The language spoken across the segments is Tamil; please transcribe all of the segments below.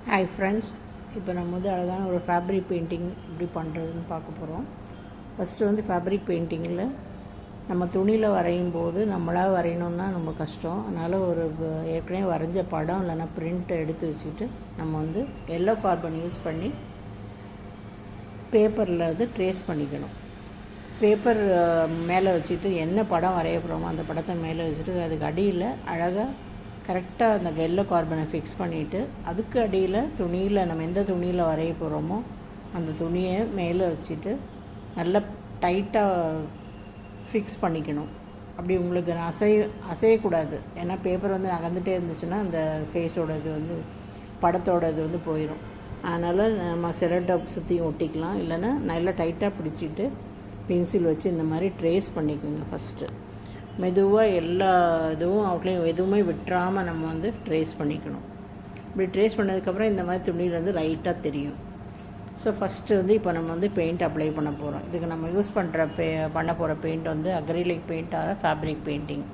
ஹாய் ஃப்ரெண்ட்ஸ், இப்போ நம்ம வந்து அழகான ஒரு ஃபேப்ரிக் பெயிண்டிங் எப்படி பண்ணுறதுன்னு பார்க்க போகிறோம். ஃபஸ்ட்டு வந்து ஃபேப்ரிக் பெயிண்டிங்கில் நம்ம துணியில் வரையும் போது நம்மளாக வரையணுன்னா ரொம்ப கஷ்டம். அதனால் ஒரு ஏற்கனவே வரைஞ்ச படம் இல்லைன்னா பிரிண்ட்டை எடுத்து வச்சுக்கிட்டு நம்ம வந்து எல்லோ கார்பன் யூஸ் பண்ணி பேப்பரில் வந்து ட்ரேஸ் பண்ணிக்கணும். பேப்பர் மேலே வச்சுட்டு என்ன படம் வரைய போகிறோமோ அந்த படத்தை மேலே வச்சுட்டு அதுக்கு அடியில் அழகாக கரெக்டாக அந்த எல்லோ கார்பனை ஃபிக்ஸ் பண்ணிவிட்டு அதுக்கு அடியில் துணியில் நம்ம எந்த துணியில் வரைய போகிறோமோ அந்த துணியை மேலே வச்சுட்டு நல்லா டைட்டாக ஃபிக்ஸ் பண்ணிக்கணும். அப்படி உங்களுக்கு அசையக்கூடாது. ஏன்னா பேப்பர் வந்து நகர்ந்துகிட்டே இருந்துச்சுன்னா அந்த ஃபேஸோட இது வந்து படத்தோட இது வந்து போயிடும். அதனால் நம்ம செலட்டை சுற்றி ஒட்டிக்கலாம். இல்லைன்னா நல்லா டைட்டாக பிடிச்சிட்டு பென்சில் வச்சு இந்த மாதிரி ட்ரேஸ் பண்ணிக்கோங்க. ஃபஸ்ட்டு மெதுவாக எல்லா இதுவும் அவுட்லையும் எதுவுமே விட்டுறாமல் நம்ம வந்து ட்ரேஸ் பண்ணிக்கணும். இப்படி ட்ரேஸ் பண்ணதுக்கப்புறம் இந்த மாதிரி துணியில் வந்து லைட்டாக தெரியும். ஸோ ஃபஸ்ட்டு வந்து இப்போ நம்ம வந்து பெயிண்ட் அப்ளை பண்ண போகிறோம். இதுக்கு நம்ம யூஸ் பண்ண போகிற பெயிண்ட் வந்து acrylic paint or fabric painting.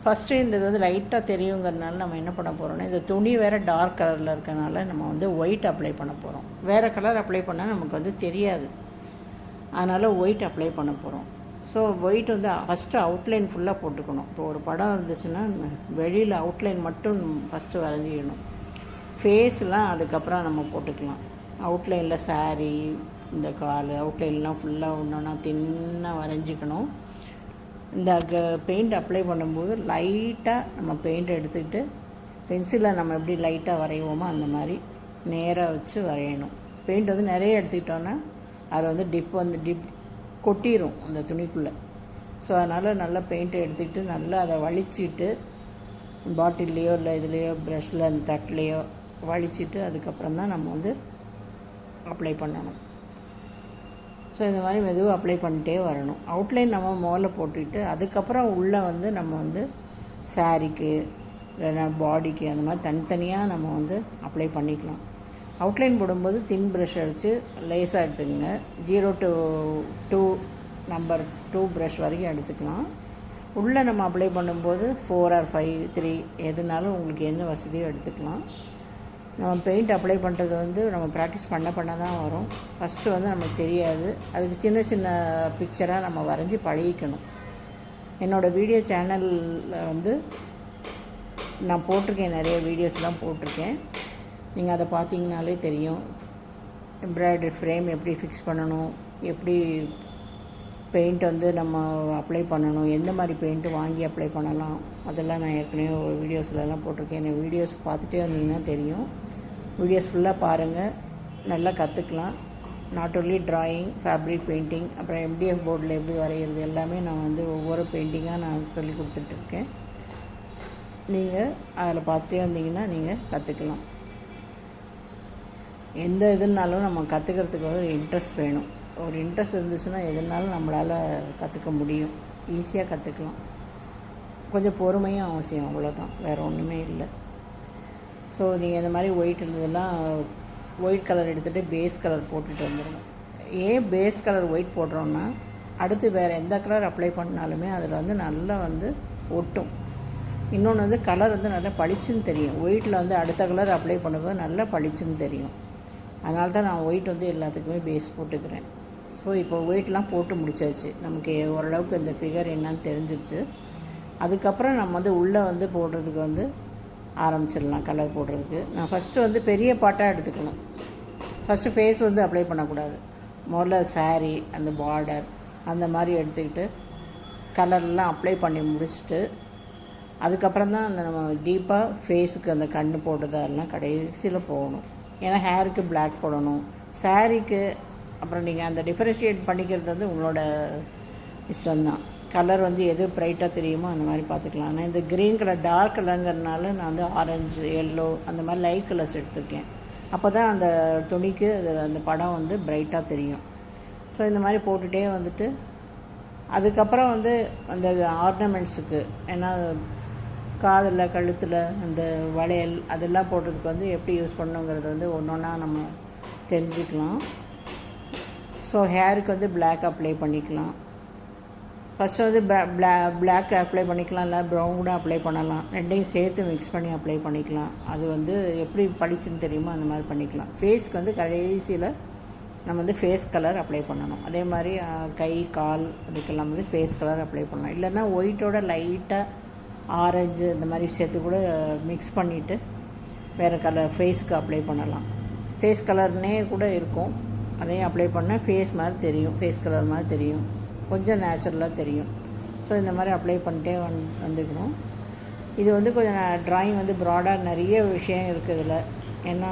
First இந்த இது வந்து லைட்டாக தெரியுங்கிறதுனால நம்ம என்ன பண்ண போகிறோம்னா, இந்த துணி வேறு டார்க் கலரில் இருக்கனால நம்ம வந்து ஒயிட் அப்ளை பண்ண போகிறோம். வேறு கலர் அப்ளை பண்ணால் நமக்கு வந்து தெரியாது. அதனால் ஒயிட் அப்ளை பண்ண போகிறோம். ஸோ ஒயிட் வந்து ஃபஸ்ட்டு அவுட்லைன் ஃபுல்லாக போட்டுக்கணும். இப்போ ஒரு படம் இருந்துச்சுன்னா வெளியில் அவுட்லைன் மட்டும் ஃபஸ்ட்டு வரைஞ்சிக்கணும். ஃபேஸ்லாம் அதுக்கப்புறம் நம்ம போட்டுக்கலாம். அவுட்லைனில் சாரீ, இந்த கால் அவுட்லைன்லாம் ஃபுல்லாக ஒன்றா தின்னாக வரைஞ்சிக்கணும். இந்த பெயிண்ட் அப்ளை பண்ணும்போது லைட்டாக நம்ம பெயிண்ட் எடுத்துக்கிட்டு பென்சிலை நம்ம எப்படி லைட்டாக வரைவோமோ அந்த மாதிரி நேராக வச்சு வரையணும். பெயிண்ட் வந்து நிறைய எடுத்துக்கிட்டோன்னா அது வந்து டிப் கொட்டிடும் அந்த துணிக்குள்ளே. ஸோ அதனால் நல்லா பெயிண்ட்டை எடுத்துக்கிட்டு நல்லா அதை வலிச்சிட்டு பாட்டில்லையோ இல்லை இதுலேயோ ப்ரஷில் அந்த தட்டிலையோ வலிச்சிட்டு அதுக்கப்புறம் தான் நம்ம வந்து அப்ளை பண்ணணும். ஸோ இந்த மாதிரி மெதுவாக அப்ளை பண்ணிட்டே வரணும். அவுட்லைன் நம்ம முதல்ல போட்டுக்கிட்டு அதுக்கப்புறம் உள்ளே வந்து நம்ம வந்து சாரீக்கு இல்லைன்னா பாடிக்கு அந்த மாதிரி தனித்தனியாக நம்ம வந்து அப்ளை பண்ணிக்கலாம். அவுட்லைன் போடும்போது தின் ப்ரஷ் அடித்து லேஸாக எடுத்துக்கோங்க. 0 to 2 நம்பர் 2 ப்ரஷ் வரைக்கும் எடுத்துக்கலாம். உள்ளே நம்ம அப்ளை பண்ணும்போது 4 or 5, 3 எதுனாலும் உங்களுக்கு என்ன வசதியோ எடுத்துக்கலாம். நம்ம பெயிண்ட் அப்ளை பண்ணுறது வந்து நம்ம ப்ராக்டிஸ் பண்ண தான் வரும். ஃபஸ்ட்டு வந்து நமக்கு தெரியாது. அதுக்கு சின்ன சின்ன பிக்சராக நம்ம வரைஞ்சி பழகிக்கணும். என்னோடய வீடியோ சேனலில் வந்து நான் போட்டிருக்கேன், நிறைய வீடியோஸ்லாம் போட்டிருக்கேன். நீங்கள் அதை பார்த்தீங்கனாலே தெரியும். எம்ப்ராய்டரி ஃப்ரேம் எப்படி ஃபிக்ஸ் பண்ணணும், எப்படி பெயிண்ட் வந்து நம்ம அப்ளை பண்ணணும், எந்த மாதிரி பெயிண்ட்டு வாங்கி அப்ளை பண்ணலாம், அதெல்லாம் நான் ஏற்கனவே வீடியோஸ்லலாம் போட்டிருக்கேன். எனக்கு வீடியோஸ் பார்த்துட்டே வந்தீங்கன்னா தெரியும். வீடியோஸ் ஃபுல்லாக பாருங்கள், நல்லா கற்றுக்கலாம். Not only drawing, fabric painting, அப்புறம் MDF போர்டில் எப்படி வரைகிறது எல்லாமே நான் வந்து ஒவ்வொரு பெயிண்டிங்காக நான் சொல்லி கொடுத்துட்ருக்கேன். நீங்கள் அதில் பார்த்துட்டே வந்தீங்கன்னா நீங்கள் கற்றுக்கலாம். எந்த இதுனாலும் நம்ம கற்றுக்கிறதுக்கு வந்து ஒரு இன்ட்ரெஸ்ட் வேணும். ஒரு இன்ட்ரெஸ்ட் இருந்துச்சுன்னா எதுனாலும் நம்மளால் கற்றுக்க முடியும், ஈஸியாக கற்றுக்கலாம். கொஞ்சம் பொறுமையும் அவசியம், அவ்வளோதான், வேறு ஒன்றுமே இல்லை. ஸோ நீங்கள் இந்த மாதிரி ஒயிட் இருந்ததுலாம் ஒயிட் கலர் எடுத்துகிட்டு பேஸ் கலர் போட்டுட்டு வந்துடணும். ஏன் பேஸ் கலர் ஒயிட் போடுறோன்னா அடுத்து வேறு எந்த கலர் அப்ளை பண்ணாலுமே அதில் வந்து நல்லா வந்து ஒட்டும். இன்னொன்று வந்து கலர் வந்து நல்லா பளிச்சுன்னு தெரியும். ஒயிட்டில் வந்து அடுத்த கலர் அப்ளை பண்ணும்போது நல்லா பளிச்சுன்னு தெரியும். அதனால தான் நான் ஒயிட் வந்து எல்லாத்துக்குமே பேஸ் போட்டுக்கிறேன். ஸோ இப்போ ஒயிட்லாம் போட்டு முடிச்சாச்சு. நமக்கு ஓரளவுக்கு இந்த ஃபிகர் என்னன்னு தெரிஞ்சிச்சு. அதுக்கப்புறம் நம்ம வந்து உள்ளே வந்து போடுறதுக்கு வந்து ஆரம்பிச்சிடலாம். கலர் போடுறதுக்கு நான் ஃபஸ்ட்டு வந்து பெரிய பாட்டாக எடுத்துக்கணும். ஃபஸ்ட்டு ஃபேஸ் வந்து அப்ளை பண்ணக்கூடாது. முதல்ல சாரீ, அந்த பார்டர் அந்த மாதிரி எடுத்துக்கிட்டு கலர்லாம் அப்ளை பண்ணி முடிச்சுட்டு அதுக்கப்புறம் தான் அந்த நம்ம டீப்பாக ஃபேஸுக்கு அந்த கண் போட்டதெல்லாம் கடைசியில் போகணும். ஏன்னா ஹேருக்கு பிளாக் போடணும், சாரீக்கு. அப்புறம் நீங்கள் அந்த டிஃபரன்ஷியேட் பண்ணிக்கிறது வந்து உங்களோட இஷ்டம்தான். கலர் வந்து எது ப்ரைட்டாக தெரியுமோ அந்த மாதிரி பார்த்துக்கலாம். ஆனால் இந்த க்ரீன் கலர் டார்க் கலருங்கிறதுனால நான் வந்து ஆரஞ்சு, எல்லோ அந்த மாதிரி லைட் கலர்ஸ் எடுத்துருக்கேன். அப்போ தான் அந்த துணிக்கு அது அந்த படம் வந்து ப்ரைட்டாக தெரியும். ஸோ இந்த மாதிரி போட்டுகிட்டே வந்துட்டு அதுக்கப்புறம் வந்து அந்த ஆர்னமெண்ட்ஸுக்கு, ஏன்னா காதில், கழுத்தில் அந்த வளையல் அதெல்லாம் போடுறதுக்கு வந்து எப்படி யூஸ் பண்ணணுங்கிறது வந்து ஒன்றா நம்ம தெரிஞ்சுக்கலாம். ஸோ ஹேருக்கு வந்து பிளாக் அப்ளை பண்ணிக்கலாம். ஃபஸ்ட்டு வந்து பிளாக் அப்ளை பண்ணிக்கலாம், இல்லை ப்ரௌன் கூட அப்ளை பண்ணலாம். ரெண்டையும் சேர்த்து மிக்ஸ் பண்ணி அப்ளை பண்ணிக்கலாம். அது வந்து எப்படி பளிச்சுன்னு தெரியுமோ அந்த மாதிரி பண்ணிக்கலாம். ஃபேஸ்க்கு வந்து கடைசியில் நம்ம வந்து ஃபேஸ் கலர் அப்ளை பண்ணணும். அதே மாதிரி கை கால் அதுக்கெல்லாம் வந்து ஃபேஸ் கலர் அப்ளை பண்ணலாம். இல்லைன்னா ஒயிட்டோட லைட்டாக ஆரஞ்சு இந்த மாதிரி சேர்த்து கூட மிக்ஸ் பண்ணிவிட்டு வேறு கலர் ஃபேஸுக்கு அப்ளை பண்ணலாம். ஃபேஸ் கலர்னே கூட இருக்கும், அதையும் அப்ளை பண்ணால் ஃபேஸ் மாதிரி தெரியும், ஃபேஸ் கலர் மாதிரி தெரியும், கொஞ்சம் நேச்சுரலாக தெரியும். ஸோ இந்த மாதிரி அப்ளை பண்ணிட்டே வந்துக்கணும். இது வந்து கொஞ்சம் ட்ராயிங் வந்து ப்ராடாக நிறைய விஷயம் இருக்குது இதில். ஏன்னா